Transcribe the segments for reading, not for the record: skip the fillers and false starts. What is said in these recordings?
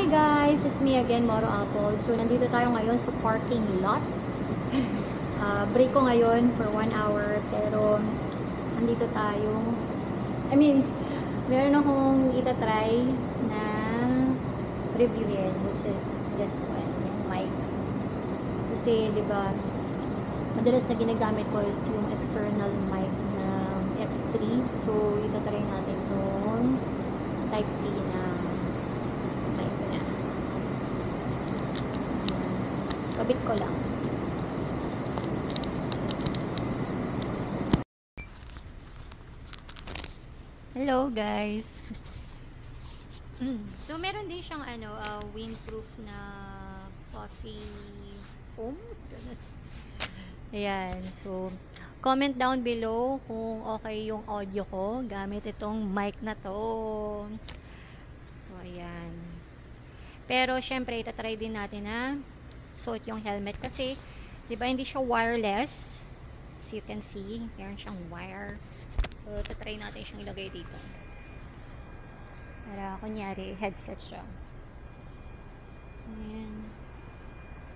Hi guys! It's me again, Moro Apple. So, nandito tayo ngayon sa parking lot. Break ko ngayon for 1 hour, pero nandito tayo. Meron akong itatry na reviewin, which is this one, yung mic. Kasi, di ba, madalas na ginagamit ko is yung external mic na X3. So, itatry natin yung Type-C na mic na. Kabit ko lang. Hello guys. So meron din siyang windproof na coffee foam. Ayan, so comment down below kung okay yung audio ko gamit itong mic na to. So ayan. Pero syempre itatry din natin na suot yung helmet kasi 'di ba hindi siya wireless. As you can see, meron siyang wire. So, tatry natin siyang ilagay dito. Para, kunyari, headset siya. Ayan.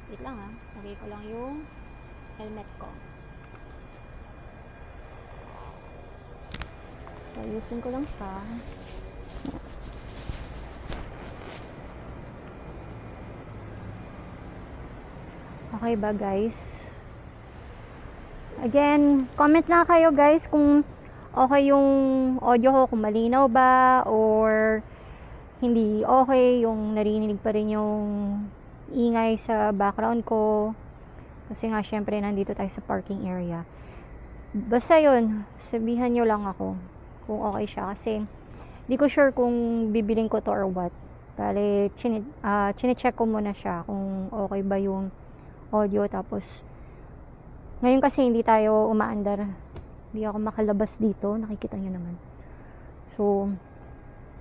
Wait lang ha. Lagay ko lang yung helmet ko. So, ayusin ko lang siya. Okay ba, guys? Again, comment lang kayo, guys, kung okay yung audio ko, kung malinaw ba or hindi okay, yung narinig pa rin yung ingay sa background ko kasi nga syempre nandito tayo sa parking area. Basta yun, sabihan nyo lang ako kung okay siya kasi di ko sure kung bibiling ko to or what. Bale, chinecheck ko muna siya kung okay ba yung audio. Tapos ngayon kasi hindi tayo umaandar, hindi ako makalabas dito, nakikita nyo naman. So,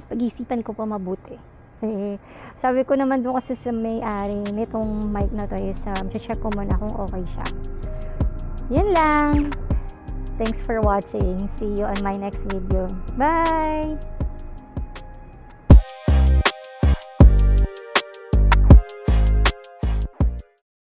pag-isipan ko pa mabuti. Sabi ko naman doon kasi sa may-ari nitong mic na to is, check ko muna kung okay siya. Yun lang. Thanks for watching. See you on my next video. Bye!